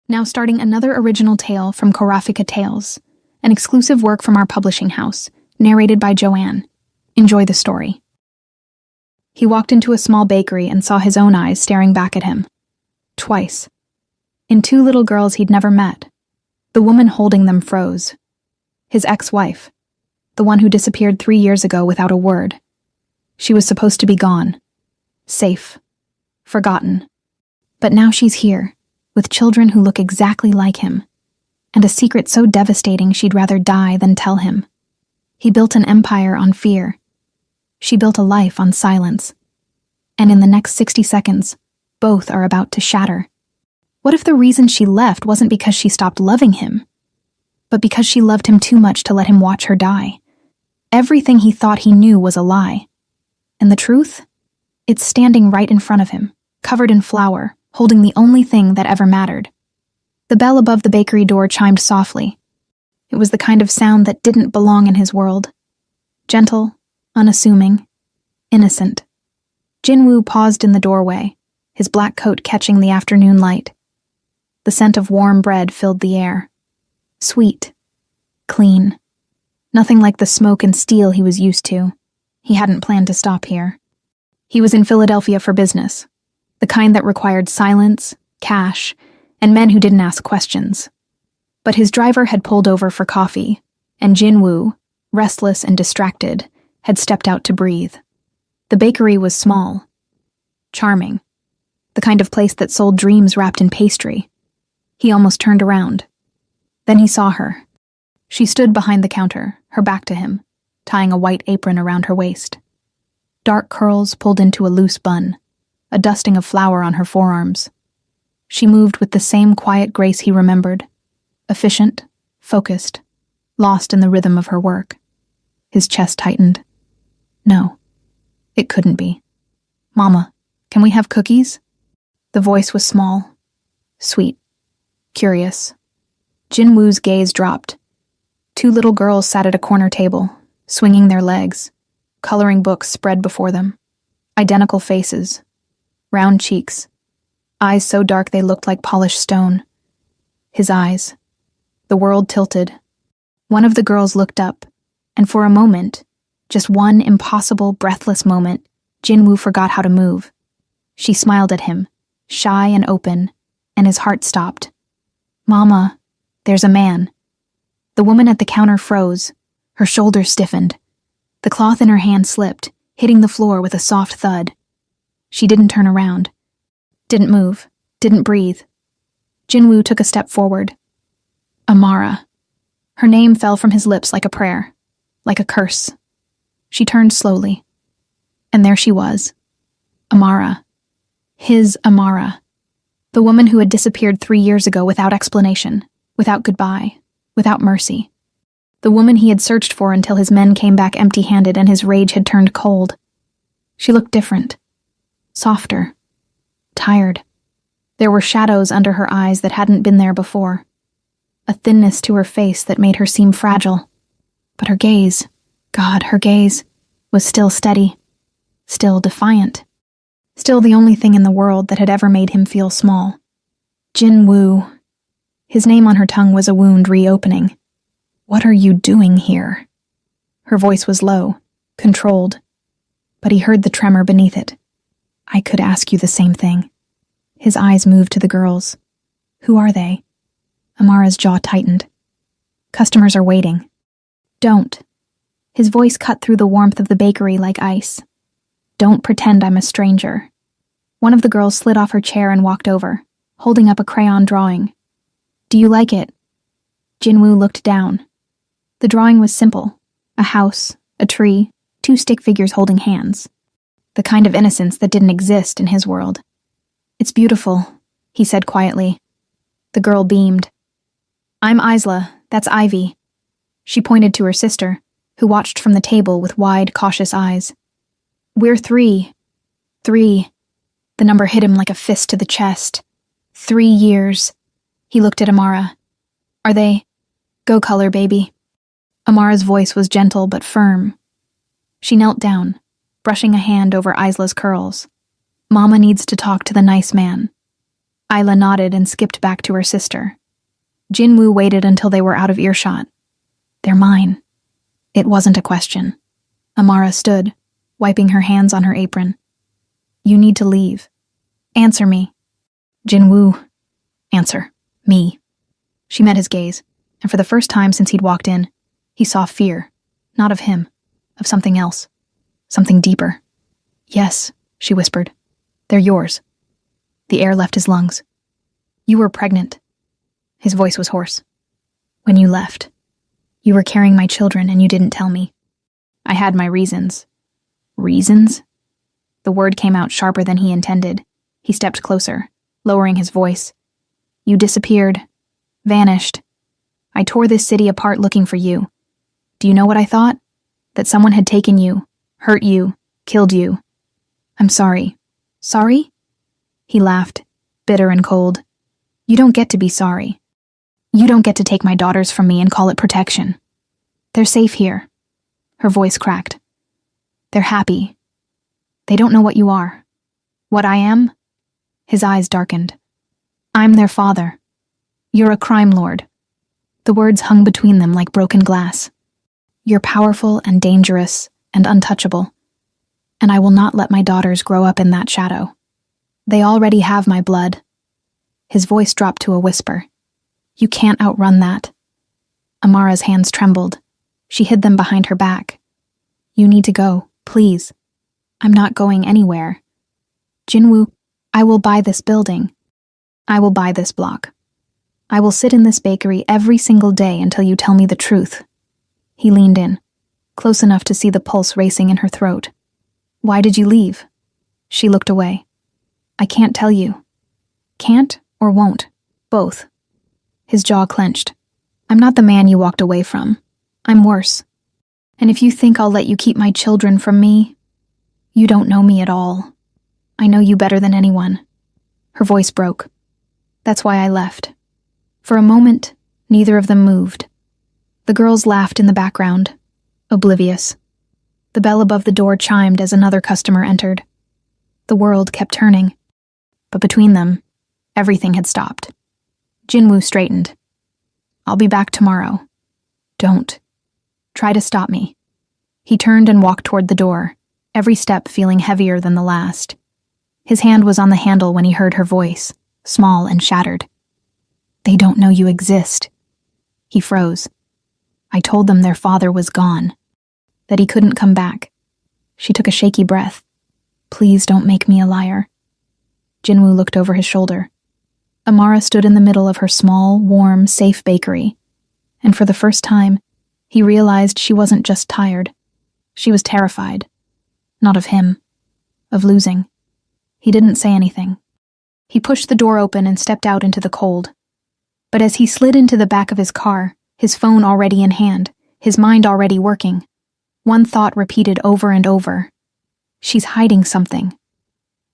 Now starting another original tale from Korafika Tales, an exclusive work from our publishing house, narrated by Joanne. Enjoy the story. He walked into a small bakery and saw his own eyes staring back at him. Twice. In two little girls he'd never met. The woman holding them froze. His ex-wife. The one who disappeared 3 years ago without a word. She was supposed to be gone. Safe. Forgotten. But now she's here, with children who look exactly like him, and a secret so devastating she'd rather die than tell him. He built an empire on fear. She built a life on silence. And in the next 60 seconds, both are about to shatter. What if the reason she left wasn't because she stopped loving him, but because she loved him too much to let him watch her die? Everything he thought he knew was a lie. And the truth? It's standing right in front of him, covered in flour, holding the only thing that ever mattered. The bell above the bakery door chimed softly. It was the kind of sound that didn't belong in his world. Gentle, unassuming, innocent. Jinwoo paused in the doorway, his black coat catching the afternoon light. The scent of warm bread filled the air. Sweet. Clean. Nothing like the smoke and steel he was used to. He hadn't planned to stop here. He was in Philadelphia for business, the kind that required silence, cash, and men who didn't ask questions. But his driver had pulled over for coffee, and Jinwoo, restless and distracted, had stepped out to breathe. The bakery was small, charming, the kind of place that sold dreams wrapped in pastry. He almost turned around. Then he saw her. She stood behind the counter, her back to him, tying a white apron around her waist. Dark curls pulled into a loose bun, a dusting of flour on her forearms. She moved with the same quiet grace he remembered, efficient, focused, lost in the rhythm of her work. His chest tightened. No, it couldn't be. "Mama, can we have cookies?" The voice was small, sweet, curious. Jinwoo's gaze dropped. Two little girls sat at a corner table, swinging their legs, coloring books spread before them. Identical faces, round cheeks, eyes so dark they looked like polished stone. His eyes. The world tilted. One of the girls looked up, and for a moment, just one impossible, breathless moment, Jinwoo forgot how to move. She smiled at him, shy and open, and his heart stopped. "Mama, there's a man." The woman at the counter froze. Her shoulders stiffened. The cloth in her hand slipped, hitting the floor with a soft thud. She didn't turn around. Didn't move. Didn't breathe. Jinwoo took a step forward. Amara. Her name fell from his lips like a prayer, like a curse. She turned slowly. And there she was. Amara. His Amara. The woman who had disappeared 3 years ago without explanation, without goodbye, without mercy. The woman he had searched for until his men came back empty-handed and his rage had turned cold. She looked different. Softer. Tired. There were shadows under her eyes that hadn't been there before. A thinness to her face that made her seem fragile. But her gaze, God, her gaze, was still steady. Still defiant. Still the only thing in the world that had ever made him feel small. Jinwoo. His name on her tongue was a wound reopening. "What are you doing here?" Her voice was low, controlled, but he heard the tremor beneath it. "I could ask you the same thing." His eyes moved to the girls. "Who are they?" Amara's jaw tightened. "Customers are waiting." "Don't." His voice cut through the warmth of the bakery like ice. "Don't pretend I'm a stranger." One of the girls slid off her chair and walked over, holding up a crayon drawing. "Do you like it?" Jinwoo looked down. The drawing was simple. A house, a tree, 2 stick figures holding hands. The kind of innocence that didn't exist in his world. "It's beautiful," he said quietly. The girl beamed. "I'm Isla, that's Ivy." She pointed to her sister, who watched from the table with wide, cautious eyes. "We're 3. 3. The number hit him like a fist to the chest. 3 years. He looked at Amara. "Are they? Go color, baby." Amara's voice was gentle but firm. She knelt down, brushing a hand over Isla's curls. "Mama needs to talk to the nice man." Isla nodded and skipped back to her sister. Jinwoo waited until they were out of earshot. They're mine. It wasn't a question. Amara stood, wiping her hands on her apron. You need to leave. Answer me. Jinwoo. Answer. Me. She met his gaze, and for the first time since he'd walked in, he saw fear. Not of him, of something else. Something deeper. Yes, she whispered. They're yours. The air left his lungs. You were pregnant. His voice was hoarse. When you left. You were carrying my children and you didn't tell me. I had my reasons. Reasons? The word came out sharper than he intended. He stepped closer, lowering his voice. You disappeared. Vanished. I tore this city apart looking for you. Do you know what I thought? That someone had taken you, hurt you, killed you. I'm sorry. Sorry? He laughed, bitter and cold. You don't get to be sorry. You don't get to take my daughters from me and call it protection. They're safe here. Her voice cracked. They're happy. They don't know what you are. What I am? His eyes darkened. I'm their father. You're a crime lord. The words hung between them like broken glass. You're powerful and dangerous and untouchable. And I will not let my daughters grow up in that shadow. They already have my blood. His voice dropped to a whisper. You can't outrun that. Amara's hands trembled. She hid them behind her back. You need to go, please. I'm not going anywhere. Jinwoo, I will buy this building. I will buy this block. I will sit in this bakery every single day until you tell me the truth. He leaned in, close enough to see the pulse racing in her throat. Why did you leave? She looked away. I can't tell you. Can't or won't? Both. His jaw clenched. I'm not the man you walked away from. I'm worse. And if you think I'll let you keep my children from me, you don't know me at all. I know you better than anyone. Her voice broke. That's why I left. For a moment, neither of them moved. The girls laughed in the background, oblivious. The bell above the door chimed as another customer entered. The world kept turning. But between them, everything had stopped. Jinwoo straightened. I'll be back tomorrow. Don't. Try to stop me. He turned and walked toward the door, every step feeling heavier than the last. His hand was on the handle when he heard her voice, small and shattered. They don't know you exist. He froze. I told them their father was gone, that he couldn't come back. She took a shaky breath. Please don't make me a liar. Jinwoo looked over his shoulder. Amara stood in the middle of her small, warm, safe bakery, and for the first time, he realized she wasn't just tired. She was terrified. Not of him. Of losing. He didn't say anything. He pushed the door open and stepped out into the cold. But as he slid into the back of his car, his phone already in hand, his mind already working, one thought repeated over and over. She's hiding something.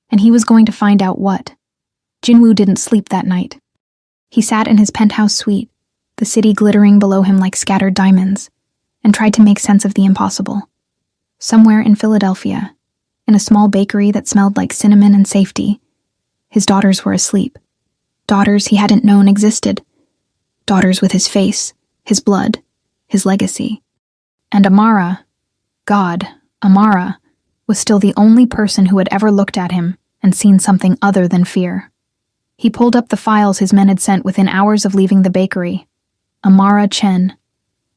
And he was going to find out what. Jinwoo didn't sleep that night. He sat in his penthouse suite, the city glittering below him like scattered diamonds, and tried to make sense of the impossible. Somewhere in Philadelphia, in a small bakery that smelled like cinnamon and safety, his daughters were asleep. Daughters he hadn't known existed. Daughters with his face, his blood, his legacy. And Amara, God, Amara, was still the only person who had ever looked at him and seen something other than fear. He pulled up the files his men had sent within hours of leaving the bakery. Amara Chen,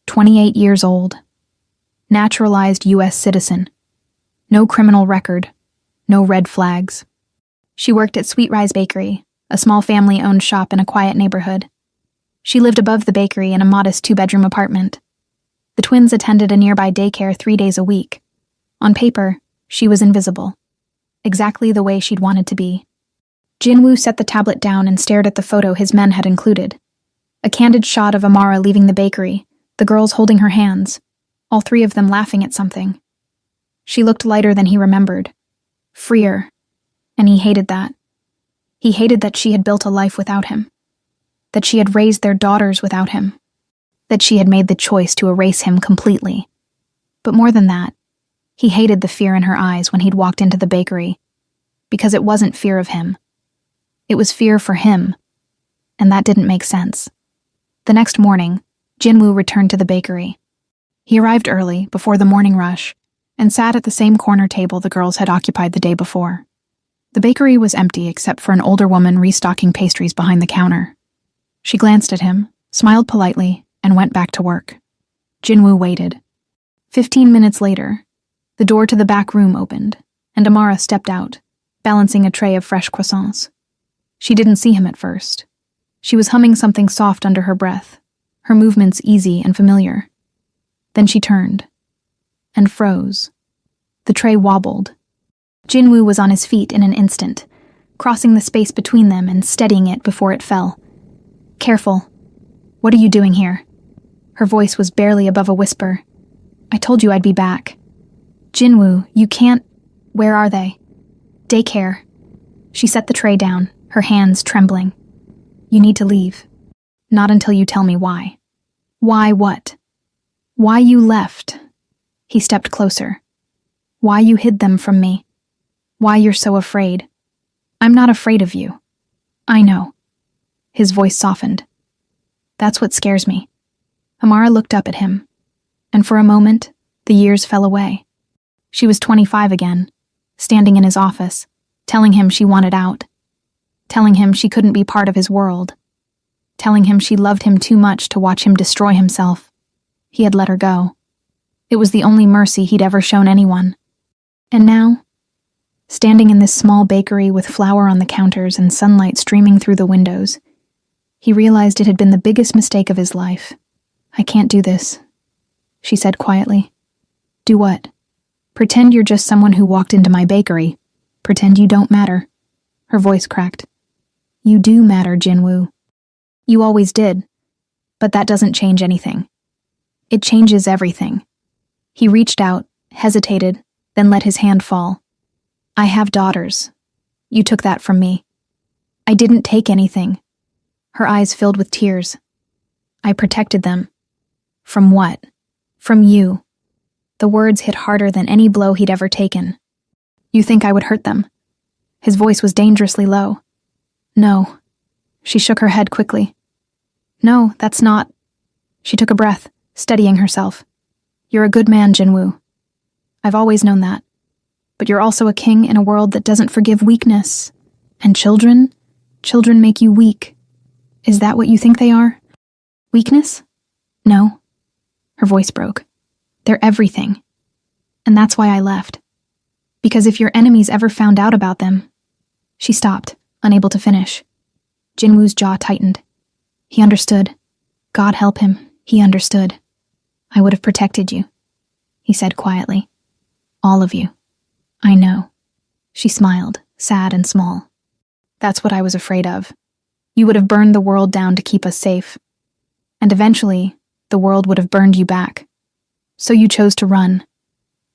28 years old. Naturalized U.S. citizen. No criminal record. No red flags. She worked at Sweet Rise Bakery, a small family-owned shop in a quiet neighborhood. She lived above the bakery in a modest 2-bedroom apartment. The twins attended a nearby daycare 3 days a week. On paper, she was invisible. Exactly the way she'd wanted to be. Jinwoo set the tablet down and stared at the photo his men had included. A candid shot of Amara leaving the bakery, the girls holding her hands, all three of them laughing at something. She looked lighter than he remembered. Freer. And he hated that. He hated that she had built a life without him. That she had raised their daughters without him. That she had made the choice to erase him completely. But more than that, he hated the fear in her eyes when he'd walked into the bakery. Because it wasn't fear of him. It was fear for him, and that didn't make sense. The next morning, Jinwoo returned to the bakery. He arrived early, before the morning rush, and sat at the same corner table the girls had occupied the day before. The bakery was empty except for an older woman restocking pastries behind the counter. She glanced at him, smiled politely, and went back to work. Jinwoo waited. 15 minutes later, the door to the back room opened, and Amara stepped out, balancing a tray of fresh croissants. She didn't see him at first. She was humming something soft under her breath, her movements easy and familiar. Then she turned and froze. The tray wobbled. Jinwoo was on his feet in an instant, crossing the space between them and steadying it before it fell. "Careful. What are you doing here?" Her voice was barely above a whisper. "I told you I'd be back." "Jinwoo, you can't—" "Where are they?" "Daycare." She set the tray down, her hands trembling. "You need to leave. Not until you tell me why." "Why what?" "Why you left." He stepped closer. "Why you hid them from me. Why you're so afraid." "I'm not afraid of you." "I know." His voice softened. "That's what scares me." Amara looked up at him, and for a moment, the years fell away. She was 25 again, standing in his office, telling him she wanted out, telling him she couldn't be part of his world, telling him she loved him too much to watch him destroy himself. He had let her go. It was the only mercy he'd ever shown anyone. And now, standing in this small bakery with flour on the counters and sunlight streaming through the windows, he realized it had been the biggest mistake of his life. "I can't do this," she said quietly. "Do what?" "Pretend you're just someone who walked into my bakery. Pretend you don't matter." Her voice cracked. "You do matter, Jinwoo. You always did. But that doesn't change anything. It changes everything." He reached out, hesitated, then let his hand fall. "I have daughters. You took that from me." "I didn't take anything." Her eyes filled with tears. "I protected them." "From what?" "From you." The words hit harder than any blow he'd ever taken. "You think I would hurt them?" His voice was dangerously low. "No." She shook her head quickly. "No, that's not—" She took a breath, steadying herself. "You're a good man, Jinwoo. I've always known that. But you're also a king in a world that doesn't forgive weakness. And children make you weak. Is that what you think they are? Weakness? No." Her voice broke. "They're everything. And that's why I left. Because if your enemies ever found out about them—" She stopped, unable to finish. Jinwoo's jaw tightened. He understood. God help him, he understood. "I would have protected you," he said quietly. "All of you. I know." She smiled, sad and small. "That's what I was afraid of. You would have burned the world down to keep us safe. And eventually, the world would have burned you back. So you chose to run.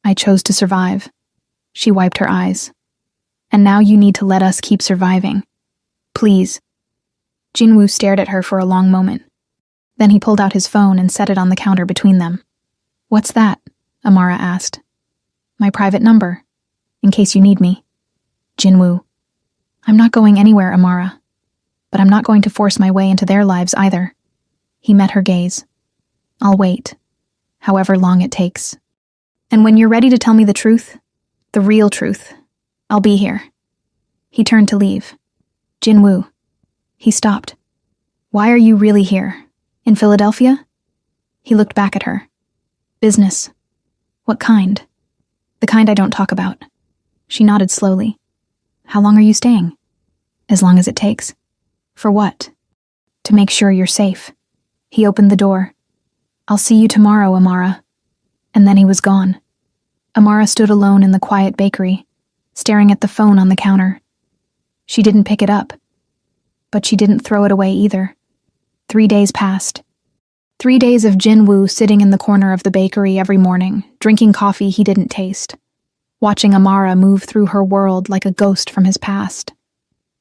I chose to survive." She wiped her eyes. "And now you need to let us keep surviving. Please." Jinwoo stared at her for a long moment. Then he pulled out his phone and set it on the counter between them. "What's that?" Amara asked. "My private number, in case you need me." "Jinwoo." "I'm not going anywhere, Amara. But I'm not going to force my way into their lives either." He met her gaze. "I'll wait, however long it takes. And when you're ready to tell me the truth, the real truth, I'll be here." He turned to leave. "Jinwoo." He stopped. "Why are you really here? In Philadelphia?" He looked back at her. "Business." "What kind?" "The kind I don't talk about." She nodded slowly. "How long are you staying?" "As long as it takes." "For what?" "To make sure you're safe." He opened the door. "I'll see you tomorrow, Amara." And then he was gone. Amara stood alone in the quiet bakery, staring at the phone on the counter. She didn't pick it up. But she didn't throw it away either. 3 days passed. 3 days of Jinwoo sitting in the corner of the bakery every morning, drinking coffee he didn't taste, watching Amara move through her world like a ghost from his past.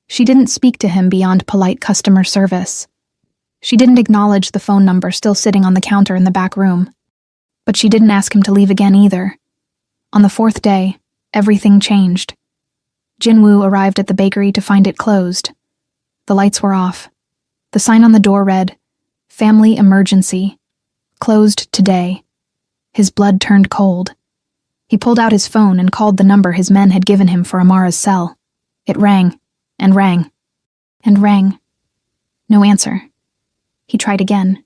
She didn't speak to him beyond polite customer service. She didn't acknowledge the phone number still sitting on the counter in the back room. But she didn't ask him to leave again either. On the 4th day, everything changed. Jinwoo arrived at the bakery to find it closed. The lights were off. The sign on the door read, "Family Emergency. Closed today." His blood turned cold. He pulled out his phone and called the number his men had given him for Amara's cell. It rang, and rang, and rang. No answer. He tried again.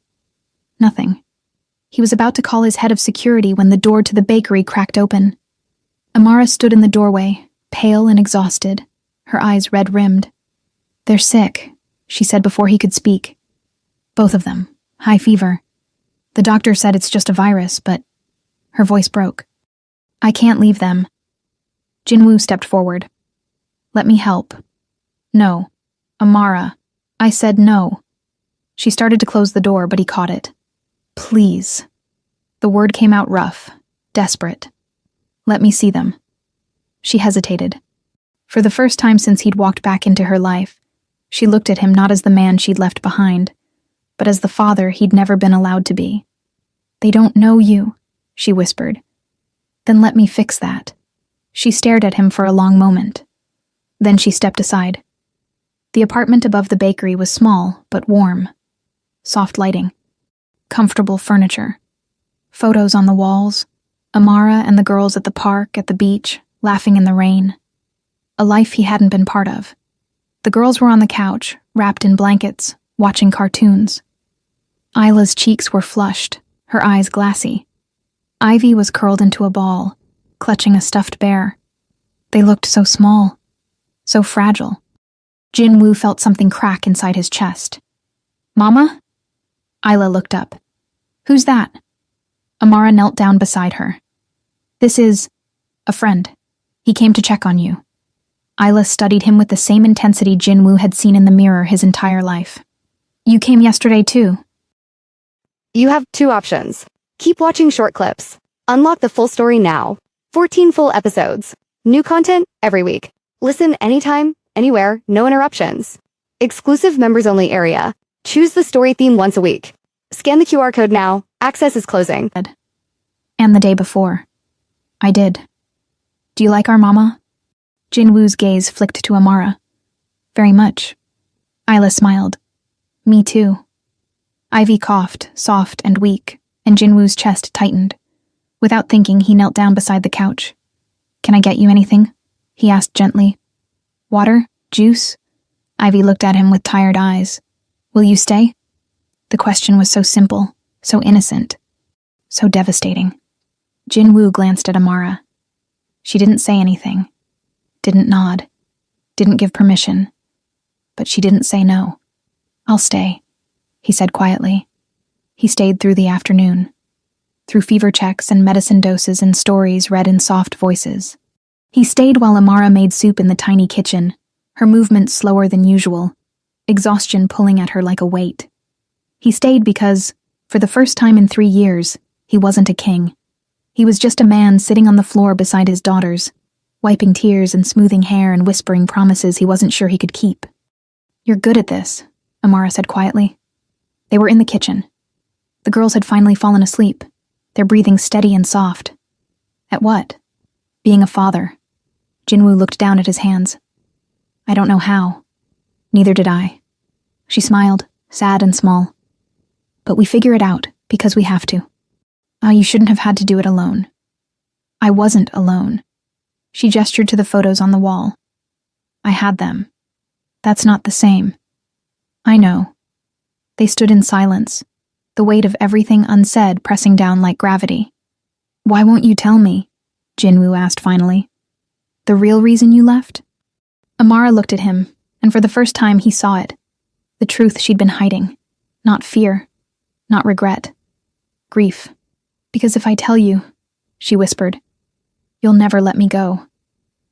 Nothing. He was about to call his head of security when the door to the bakery cracked open. Amara stood in the doorway, pale and exhausted, her eyes red-rimmed. "They're sick," she said before he could speak. "Both of them. High fever. The doctor said it's just a virus, but..." Her voice broke. "I can't leave them." Jinwoo stepped forward. "Let me help." "No. Amara. I said no." She started to close the door, but he caught it. "Please." The word came out rough, desperate. "Let me see them." She hesitated. For the first time since he'd walked back into her life, she looked at him not as the man she'd left behind, but as the father he'd never been allowed to be. "They don't know you," she whispered. "Then let me fix that." She stared at him for a long moment. Then she stepped aside. The apartment above the bakery was small, but warm. Soft lighting. Comfortable furniture. Photos on the walls. Amara and the girls at the park, at the beach, laughing in the rain. A life he hadn't been part of. The girls were on the couch, wrapped in blankets, watching cartoons. Isla's cheeks were flushed, her eyes glassy. Ivy was curled into a ball, clutching a stuffed bear. They looked so small, so fragile. Jinwoo felt something crack inside his chest. "Mama?" Isla looked up. "Who's that?" Amara knelt down beside her. "This is a friend. He came to check on you." Isla studied him with the same intensity Jinwoo had seen in the mirror his entire life. "You came yesterday too." You have two options. Keep watching short clips. Unlock the full story now. 14 full episodes. New content every week. Listen anytime, anywhere, no interruptions. Exclusive members-only area. Choose the story theme once a week. Scan the QR code now. Access is closing. And the day before. I did. "Do you like our mama?" Jinwoo's gaze flicked to Amara. "Very much." Isla smiled. "Me too." Ivy coughed, soft and weak, and Jinwoo's chest tightened. Without thinking, he knelt down beside the couch. "Can I get you anything?" he asked gently. "Water? Juice?" Ivy looked at him with tired eyes. "Will you stay?" The question was so simple, so innocent, so devastating. Jinwoo glanced at Amara. She didn't say anything, didn't nod, didn't give permission, but she didn't say no. "I'll stay," he said quietly. He stayed through the afternoon, through fever checks and medicine doses and stories read in soft voices. He stayed while Amara made soup in the tiny kitchen, her movements slower than usual, exhaustion pulling at her like a weight. He stayed because, for the first time in 3 years, he wasn't a king. He was just a man sitting on the floor beside his daughters, wiping tears and smoothing hair and whispering promises he wasn't sure he could keep. "You're good at this," Amara said quietly. They were in the kitchen. The girls had finally fallen asleep, their breathing steady and soft. At what? Being a father. Jinwoo looked down at his hands. "I don't know how. Neither did I." She smiled, sad and small. "But we figure it out, because we have to." You shouldn't have had to do it alone." "I wasn't alone." She gestured to the photos on the wall. "I had them. That's not the same." "I know." They stood in silence, the weight of everything unsaid pressing down like gravity. "Why won't you tell me?" Jinwoo asked finally. "The real reason you left?" Amara looked at him, and for the first time he saw it. The truth she'd been hiding. Not fear. Not regret. Grief. "Because if I tell you," she whispered, "you'll never let me go.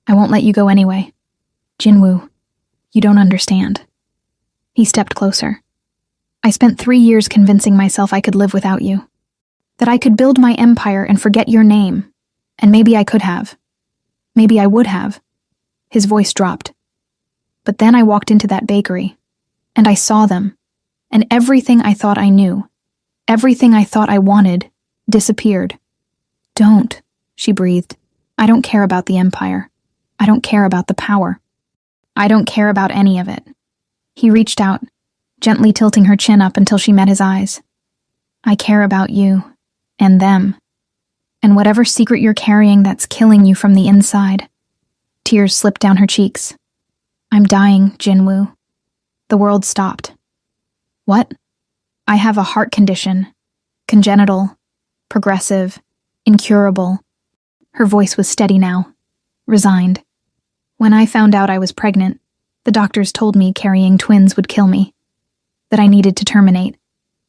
I won't let you go anyway. Jinwoo, you don't understand." He stepped closer. "I spent 3 years convincing myself I could live without you. That I could build my empire and forget your name. And maybe I could have. Maybe I would have." His voice dropped. "But then I walked into that bakery, and I saw them, and everything I thought I knew, everything I thought I wanted, disappeared." "Don't," she breathed. "I don't care about the empire. I don't care about the power. I don't care about any of it. He reached out, gently tilting her chin up until she met his eyes. I care about you. And them. And whatever secret you're carrying that's killing you from the inside. Tears slipped down her cheeks. I'm dying, Jinwoo. The world stopped. What? I have a heart condition. Congenital. Progressive. Incurable. Her voice was steady now. Resigned. When I found out I was pregnant, the doctors told me carrying twins would kill me. That I needed to terminate.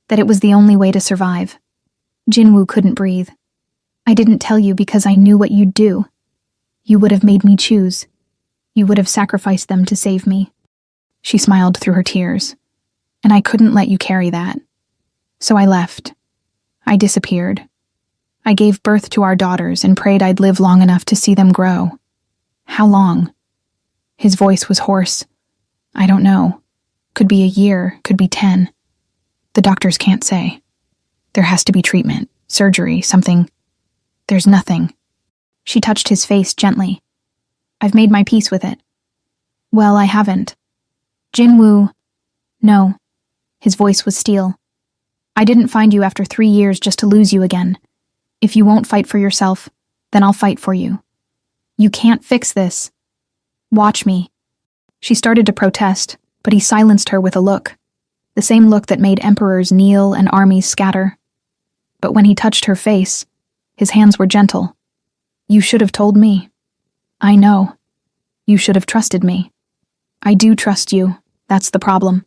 That it was the only way to survive. Jinwoo couldn't breathe. I didn't tell you because I knew what you'd do. You would have made me choose. You would have sacrificed them to save me. She smiled through her tears. And I couldn't let you carry that. So I left. I disappeared. I gave birth to our daughters and prayed I'd live long enough to see them grow. How long? His voice was hoarse. I don't know. Could be a year, could be 10. The doctors can't say. There has to be treatment, surgery, something. There's nothing. She touched his face gently. I've made my peace with it. Well, I haven't. Jinwoo. No. His voice was steel. I didn't find you after 3 years just to lose you again. If you won't fight for yourself, then I'll fight for you. You can't fix this. Watch me. She started to protest, but he silenced her with a look. The same look that made emperors kneel and armies scatter. But when he touched her face, his hands were gentle. You should have told me. I know. You should have trusted me. I do trust you. That's the problem.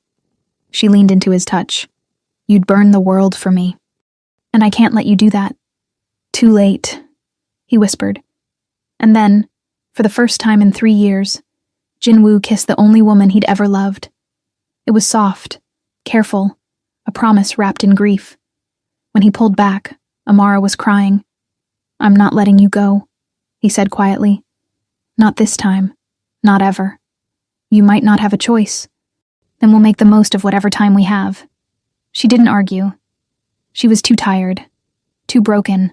She leaned into his touch. You'd burn the world for me. And I can't let you do that. Too late, he whispered. And then, for the first time in 3 years, Jinwoo kissed the only woman he'd ever loved. It was soft, careful, a promise wrapped in grief. When he pulled back, Amara was crying. I'm not letting you go, he said quietly. Not this time. Not ever. You might not have a choice. Then we'll make the most of whatever time we have. She didn't argue. She was too tired, too broken,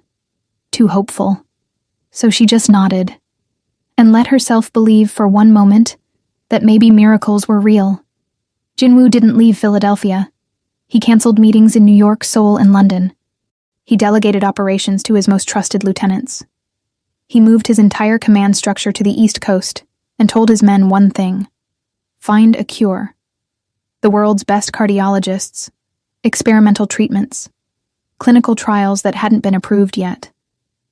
too hopeful. So she just nodded and let herself believe for one moment that maybe miracles were real. Jinwoo didn't leave Philadelphia. He canceled meetings in New York, Seoul, and London. He delegated operations to his most trusted lieutenants. He moved his entire command structure to the East Coast and told his men one thing: find a cure. The world's best cardiologists, experimental treatments, clinical trials that hadn't been approved yet.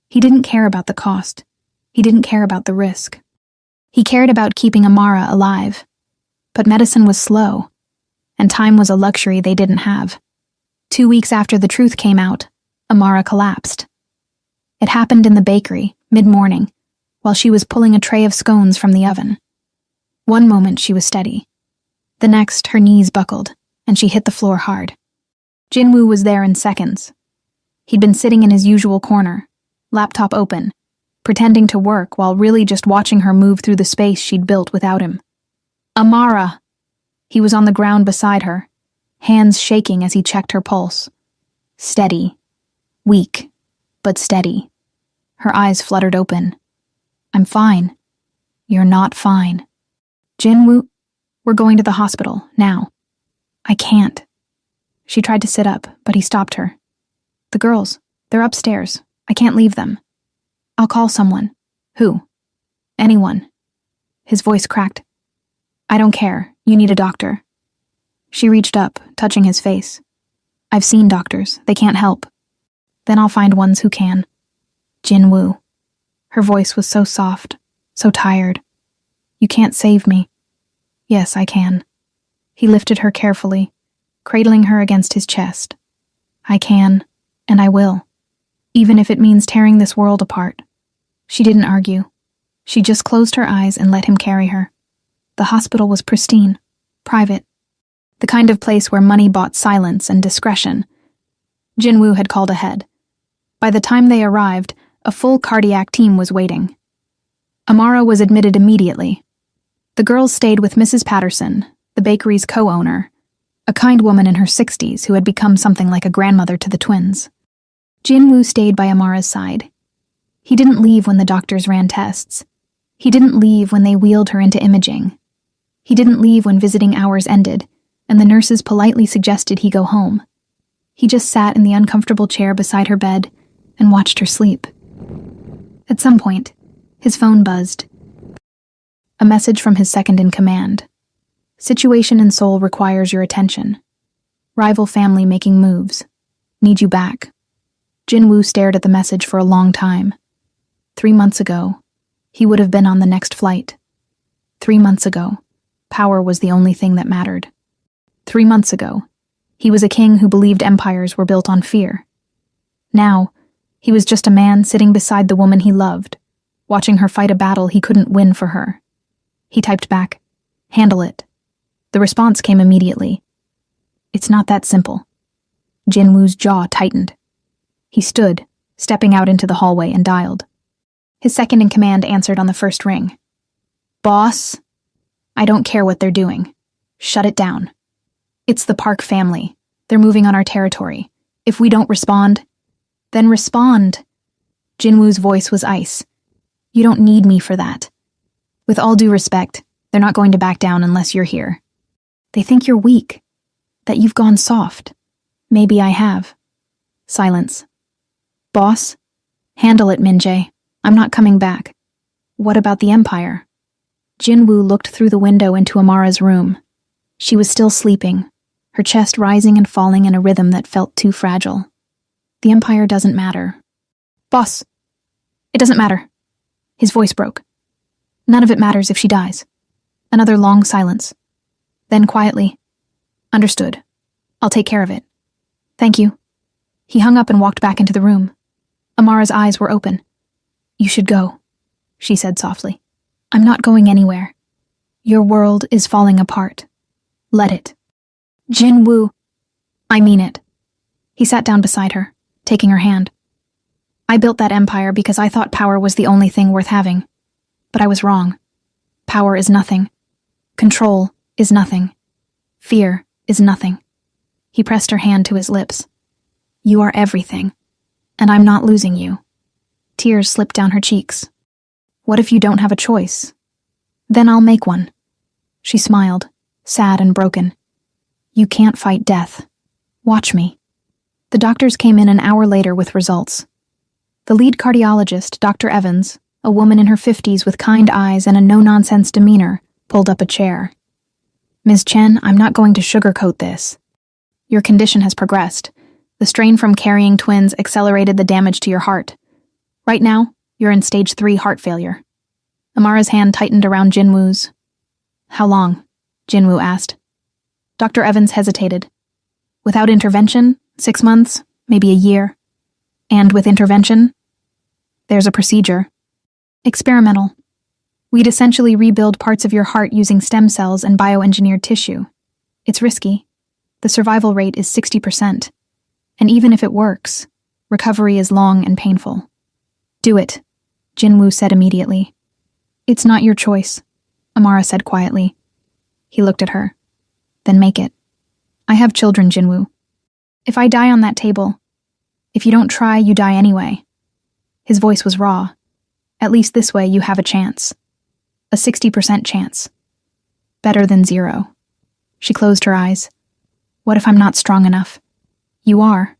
He didn't care about the cost. He didn't care about the risk. He cared about keeping Amara alive. But medicine was slow, and time was a luxury they didn't have. 2 weeks after the truth came out, Amara collapsed. It happened in the bakery, mid-morning, while she was pulling a tray of scones from the oven. One moment she was steady. The next, her knees buckled, and she hit the floor hard. Jinwoo was there in seconds. He'd been sitting in his usual corner, laptop open, pretending to work while really just watching her move through the space she'd built without him. Amara! He was on the ground beside her, hands shaking as he checked her pulse. Steady. Weak, but steady. Her eyes fluttered open. I'm fine. You're not fine. Jinwoo, we're going to the hospital, now. I can't. She tried to sit up, but he stopped her. The girls, they're upstairs. I can't leave them. I'll call someone. Who? Anyone. His voice cracked. I don't care. You need a doctor. She reached up, touching his face. I've seen doctors. They can't help. Then I'll find ones who can. Jinwoo. Her voice was so soft, so tired. You can't save me. Yes, I can. He lifted her carefully, cradling her against his chest. I can, and I will. Even if it means tearing this world apart. She didn't argue. She just closed her eyes and let him carry her. The hospital was pristine, private. The kind of place where money bought silence and discretion. Jinwoo had called ahead. By the time they arrived, a full cardiac team was waiting. Amara was admitted immediately. The girls stayed with Mrs. Patterson, the bakery's co-owner, a kind woman in her 60s who had become something like a grandmother to the twins. Jinwoo stayed by Amara's side. He didn't leave when the doctors ran tests. He didn't leave when they wheeled her into imaging. He didn't leave when visiting hours ended, and the nurses politely suggested he go home. He just sat in the uncomfortable chair beside her bed and watched her sleep. At some point, his phone buzzed. A message from his second-in-command. Situation in Seoul requires your attention. Rival family making moves. Need you back. Jin-woo stared at the message for a long time. 3 months ago, he would have been on the next flight. 3 months ago, power was the only thing that mattered. 3 months ago, he was a king who believed empires were built on fear. Now, he was just a man sitting beside the woman he loved, watching her fight a battle he couldn't win for her. He typed back, "Handle it." The response came immediately. "It's not that simple." Jin-woo's jaw tightened. He stood, stepping out into the hallway, and dialed. His second-in-command answered on the first ring. "Boss? I don't care what they're doing. Shut it down. It's the Park family. They're moving on our territory. If we don't respond, then respond." Jin-woo's voice was ice. "You don't need me for that. With all due respect, they're not going to back down unless you're here. They think you're weak, that you've gone soft. Maybe I have." Silence. "Boss? Handle it, Min-jae. I'm not coming back." "What about the Empire?" Jin-woo looked through the window into Amara's room. She was still sleeping, her chest rising and falling in a rhythm that felt too fragile. "The Empire doesn't matter." "Boss, it doesn't matter." His voice broke. "None of it matters if she dies." Another long silence. Then quietly, "Understood. I'll take care of it. Thank you." He hung up and walked back into the room. Amara's eyes were open. "You should go," she said softly. "I'm not going anywhere. Your world is falling apart. Let it." "Jin-woo, I mean it." He sat down beside her, taking her hand. "I built that empire because I thought power was the only thing worth having. But I was wrong. Power is nothing. Control is nothing. Fear is nothing." He pressed her hand to his lips. "You are everything, and I'm not losing you." Tears slipped down her cheeks. "What if you don't have a choice?" "Then I'll make one." She smiled, sad and broken. "You can't fight death. Watch me." The doctors came in an hour later with results. The lead cardiologist, Dr. Evans, a woman in her 50s with kind eyes and a no-nonsense demeanor, pulled up a chair. "Ms. Chen, I'm not going to sugarcoat this. Your condition has progressed. The strain from carrying twins accelerated the damage to your heart. Right now, you're in stage 3 heart failure." Amara's hand tightened around Jin-woo's. "How long?" Jin-woo asked. Dr. Evans hesitated. "Without intervention, 6 months, maybe a year. And with intervention, there's a procedure. Experimental. We'd essentially rebuild parts of your heart using stem cells and bioengineered tissue. It's risky. The survival rate is 60%. And even if it works, recovery is long and painful." "Do it," Jin-woo said immediately. "It's not your choice," Amara said quietly. He looked at her. "Then make it. I have children, Jin-woo. If I die on that table, if you don't try, you die anyway." His voice was raw. "At least this way you have a chance. A 60% chance. Better than 0. She closed her eyes. "What if I'm not strong enough?" "You are."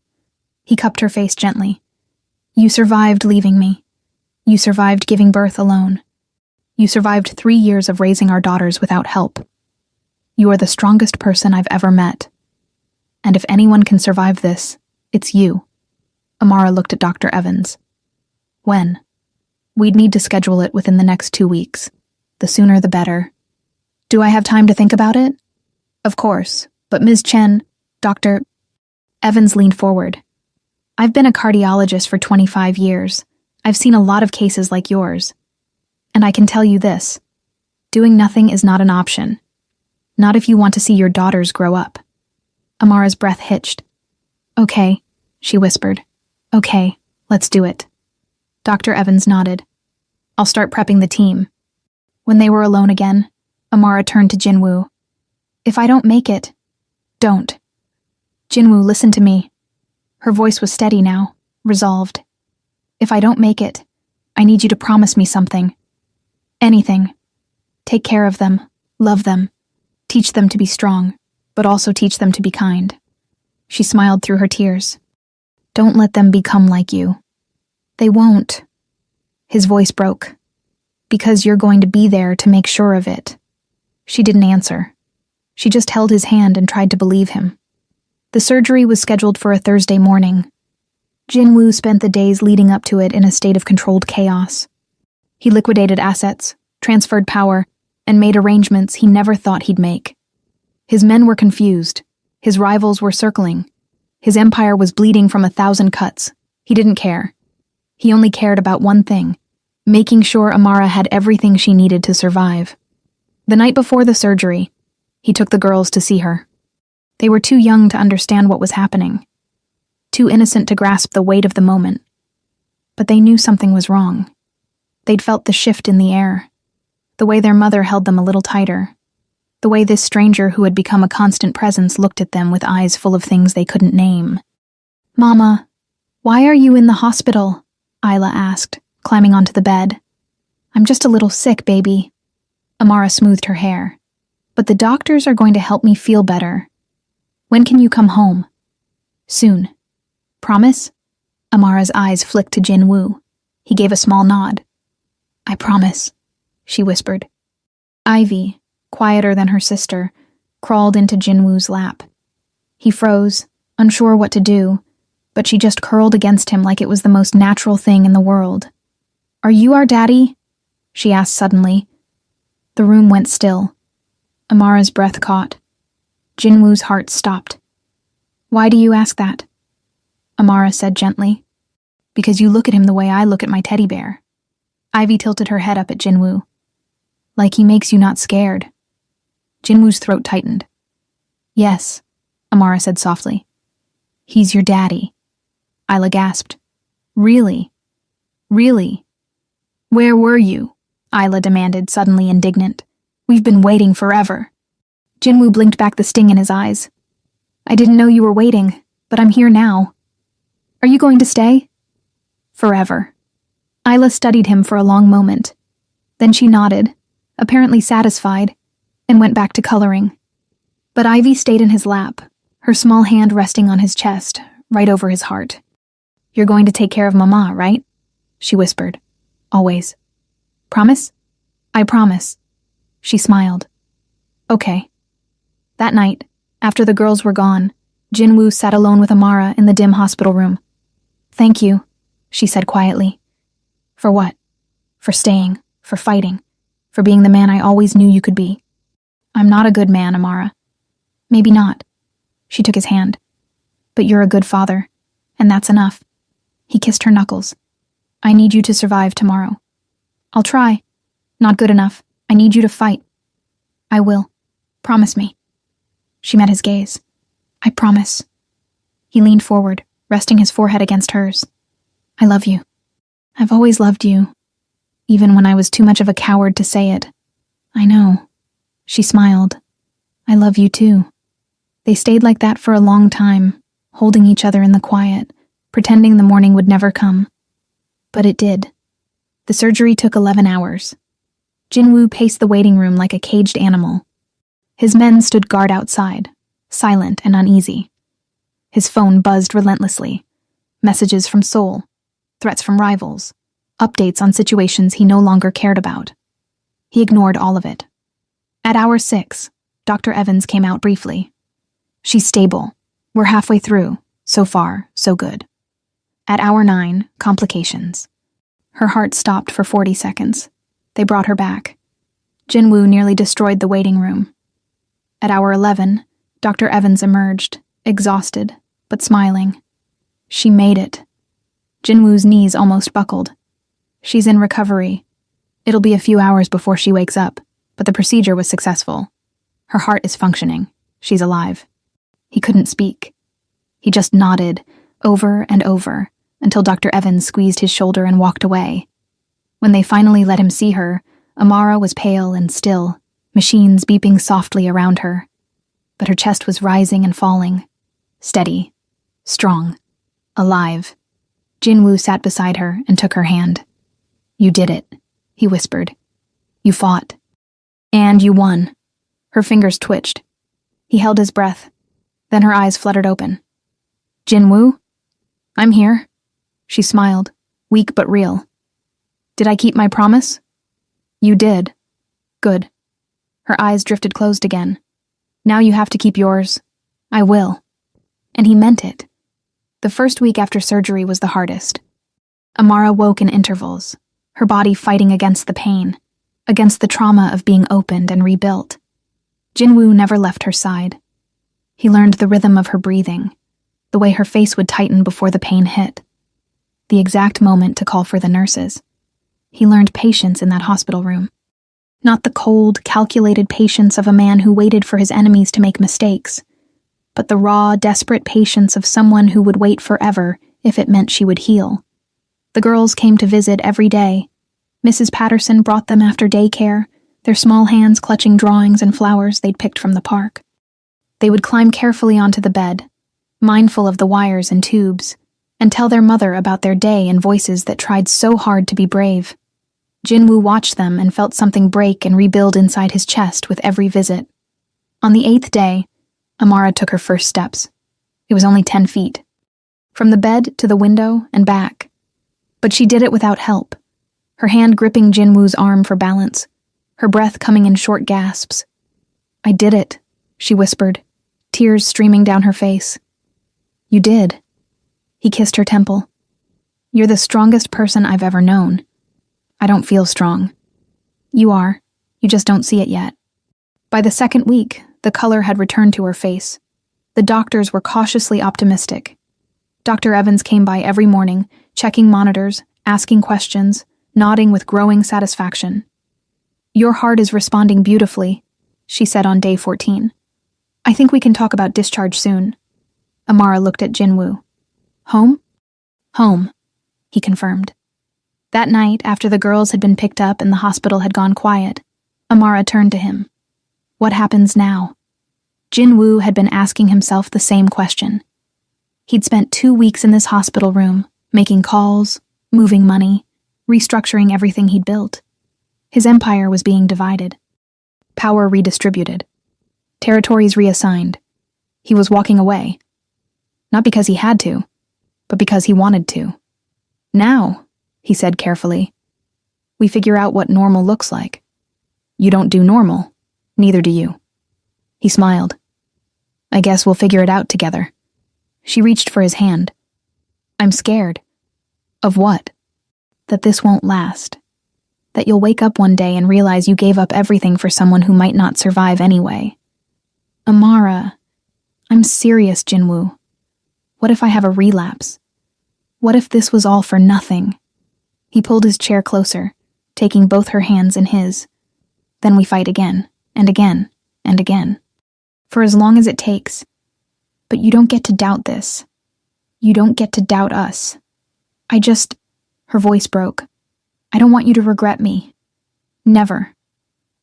He cupped her face gently. "You survived leaving me. You survived giving birth alone. You survived 3 years of raising our daughters without help. You are the strongest person I've ever met. And if anyone can survive this, it's you." Amara looked at Dr. Evans. "When?" "We'd need to schedule it within the next 2 weeks. The sooner the better." "Do I have time to think about it?" "Of course, but Ms. Chen, Dr. Evans leaned forward. "I've been a cardiologist for 25 years. I've seen a lot of cases like yours. And I can tell you this. Doing nothing is not an option. Not if you want to see your daughters grow up." Amara's breath hitched. "Okay," she whispered. "Okay, let's do it." Dr. Evans nodded. "I'll start prepping the team." When they were alone again, Amara turned to Jin-woo. "If I don't make it, don't." "Jin-woo, listen to me." Her voice was steady now, resolved. "If I don't make it, I need you to promise me something. Anything. Take care of them, love them, Teach them to be strong, but also teach them to be kind. She smiled through her tears. Don't let them become like you. They won't. His voice broke. Because you're going to be there to make sure of it. She didn't answer. She just held his hand and tried to believe him. The surgery was scheduled for a Thursday morning. Jinwoo spent the days leading up to it in a state of controlled chaos. He liquidated assets, transferred power, and made arrangements he never thought he'd make. His men were confused. His rivals were circling. His empire was bleeding from 1,000 cuts. He didn't care. He only cared about one thing, making sure Amara had everything she needed to survive. The night before the surgery, he took the girls to see her. They were too young to understand what was happening, too innocent to grasp the weight of the moment. But they knew something was wrong. They'd felt the shift in the air, the way their mother held them a little tighter, the way this stranger who had become a constant presence looked at them with eyes full of things they couldn't name. "Mama, why are you in the hospital?" Isla asked, climbing onto the bed. "I'm just a little sick, baby." Amara smoothed her hair. "But the doctors are going to help me feel better. When can you come home?" "Soon. Promise?" Amara's eyes flicked to Jinwoo. He gave a small nod. "I promise," she whispered. Ivy, quieter than her sister, crawled into Jinwoo's lap. He froze, unsure what to do, but she just curled against him like it was the most natural thing in the world. "Are you our daddy?" she asked suddenly. The room went still. Amara's breath caught. Jinwoo's heart stopped. "Why do you ask that?" Amara said gently. "Because you look at him the way I look at my teddy bear." Ivy tilted her head up at Jinwoo. "Like he makes you not scared." Jinwoo's throat tightened. "Yes," Amara said softly. "He's your daddy." Isla gasped. "Really? Really? Where were you?" Isla demanded, suddenly indignant. "We've been waiting forever." Jinwoo blinked back the sting in his eyes. "I didn't know you were waiting, but I'm here now. Are you going to stay?" "Forever." Isla studied him for a long moment. Then she nodded, apparently satisfied, and went back to coloring. But Ivy stayed in his lap, her small hand resting on his chest, right over his heart. "You're going to take care of Mama, right?" she whispered. "Always. Promise?" "I promise." She smiled. "Okay." That night, after the girls were gone, Jinwoo sat alone with Amara in the dim hospital room. "Thank you," she said quietly. "For what?" "For staying, for fighting, for being the man I always knew you could be." "I'm not a good man, Amara." "Maybe not." She took his hand. "But you're a good father, and that's enough." He kissed her knuckles. "I need you to survive tomorrow." "I'll try." "Not good enough. I need you to fight." "I will. Promise me." She met his gaze. "I promise." He leaned forward, resting his forehead against hers. "I love you. I've always loved you, even when I was too much of a coward to say it." "I know." She smiled. "I love you too." They stayed like that for a long time, holding each other in the quiet, pretending the morning would never come. But it did. The surgery took 11 hours. Jinwoo paced the waiting room like a caged animal. His men stood guard outside, silent and uneasy. His phone buzzed relentlessly. Messages from Seoul, threats from rivals, updates on situations he no longer cared about. He ignored all of it. At hour 6, Dr. Evans came out briefly. "She's stable. We're halfway through. So far, so good." At hour 9, complications. Her heart stopped for 40 seconds. They brought her back. Jinwoo nearly destroyed the waiting room. At hour 11, Dr. Evans emerged, exhausted, but smiling. She made it. Jinwoo's knees almost buckled. "She's in recovery. It'll be a few hours before she wakes up, but the procedure was successful. Her heart is functioning. She's alive." He couldn't speak. He just nodded, over and over, until Dr. Evans squeezed his shoulder and walked away. When they finally let him see her, Amara was pale and still, machines beeping softly around her. But her chest was rising and falling. Steady. Strong. Alive. Jinwoo sat beside her and took her hand. "You did it," he whispered. "You fought. And you won." Her fingers twitched. He held his breath. Then her eyes fluttered open. Jinwoo? I'm here. She smiled, weak but real. Did I keep my promise? You did. Good. Her eyes drifted closed again. Now you have to keep yours. I will. And he meant it. The first week after surgery was the hardest. Amara woke in intervals, her body fighting against the pain, against the trauma of being opened and rebuilt. Jinwoo never left her side. He learned the rhythm of her breathing, the way her face would tighten before the pain hit, the exact moment to call for the nurses. He learned patience in that hospital room. Not the cold, calculated patience of a man who waited for his enemies to make mistakes, but the raw, desperate patience of someone who would wait forever if it meant she would heal. The girls came to visit every day. Mrs. Patterson brought them after daycare, their small hands clutching drawings and flowers they'd picked from the park. They would climb carefully onto the bed, mindful of the wires and tubes, and tell their mother about their day in voices that tried so hard to be brave. Jinwoo watched them and felt something break and rebuild inside his chest with every visit. On the 8th day, Amara took her first steps. It was only 10 feet. From the bed to the window and back. But she did it without help, her hand gripping Jinwoo's arm for balance, her breath coming in short gasps. I did it, she whispered, tears streaming down her face. You did. He kissed her temple. You're the strongest person I've ever known. I don't feel strong. You are. You just don't see it yet. By the 2nd week, the color had returned to her face. The doctors were cautiously optimistic. Dr. Evans came by every morning, checking monitors, asking questions, nodding with growing satisfaction. Your heart is responding beautifully, she said on day 14. I think we can talk about discharge soon. Amara looked at Jinwoo. Home? Home, he confirmed. That night, after the girls had been picked up and the hospital had gone quiet, Amara turned to him. What happens now? Jinwoo had been asking himself the same question. He'd spent 2 weeks in this hospital room, making calls, moving money, restructuring everything he'd built. His empire was being divided. Power redistributed. Territories reassigned. He was walking away. Not because he had to, but because he wanted to. Now, he said carefully, we figure out what normal looks like. You don't do normal, neither do you. He smiled. I guess we'll figure it out together. She reached for his hand. I'm scared. Of what? That this won't last. That you'll wake up one day and realize you gave up everything for someone who might not survive anyway. Amara, I'm serious, Jinwoo. What if I have a relapse? What if this was all for nothing? He pulled his chair closer, taking both her hands in his. Then we fight again, and again, and again. For as long as it takes. But you don't get to doubt this. You don't get to doubt us. Her voice broke. I don't want you to regret me. Never.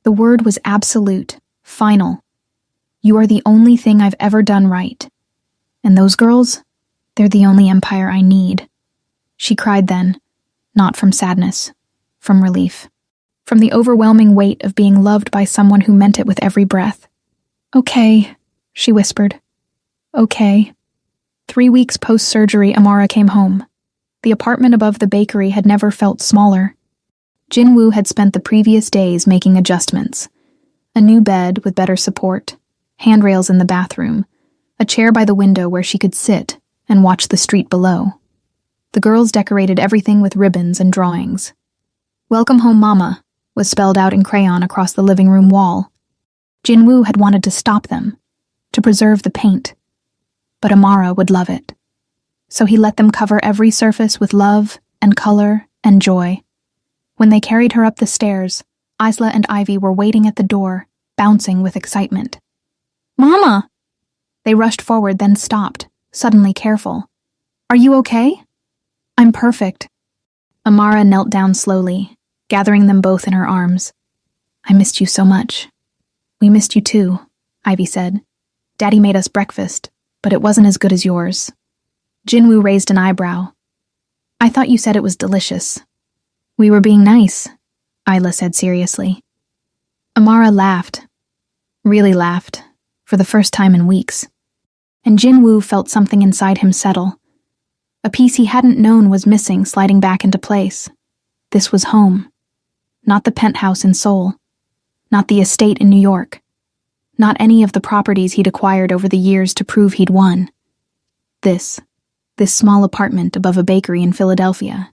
The word was absolute, final. You are the only thing I've ever done right. And those girls, they're the only empire I need. She cried then, not from sadness, from relief. From the overwhelming weight of being loved by someone who meant it with every breath. Okay, she whispered. Okay. 3 weeks post-surgery, Amara came home. The apartment above the bakery had never felt smaller. Jinwoo had spent the previous days making adjustments. A new bed with better support, handrails in the bathroom, a chair by the window where she could sit and watch the street below. The girls decorated everything with ribbons and drawings. Welcome home, Mama, was spelled out in crayon across the living room wall. Jinwoo had wanted to stop them, to preserve the paint. But Amara would love it. So he let them cover every surface with love and color and joy. When they carried her up the stairs, Isla and Ivy were waiting at the door, bouncing with excitement. Mama! They rushed forward, then stopped, suddenly careful. Are you okay? I'm perfect. Amara knelt down slowly, gathering them both in her arms. I missed you so much. We missed you too, Ivy said. Daddy made us breakfast, but it wasn't as good as yours. Jinwoo raised an eyebrow. I thought you said it was delicious. We were being nice, Isla said seriously. Amara laughed. really laughed, for the first time in weeks. And Jinwoo felt something inside him settle. A piece he hadn't known was missing, sliding back into place. This was home. Not the penthouse in Seoul. Not the estate in New York. Not any of the properties he'd acquired over the years to prove he'd won. This small apartment above a bakery in Philadelphia,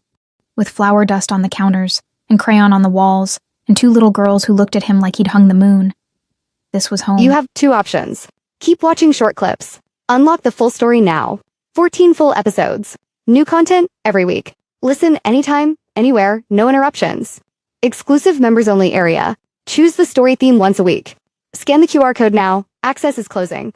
with flour dust on the counters, and crayon on the walls, and 2 little girls who looked at him like he'd hung the moon. This was home. You have 2 options. Keep watching short clips. Unlock the full story now. 14 full episodes. New content every week. Listen anytime, anywhere, no interruptions. Exclusive members-only area. Choose the story theme once a week. Scan the QR code now. Access is closing.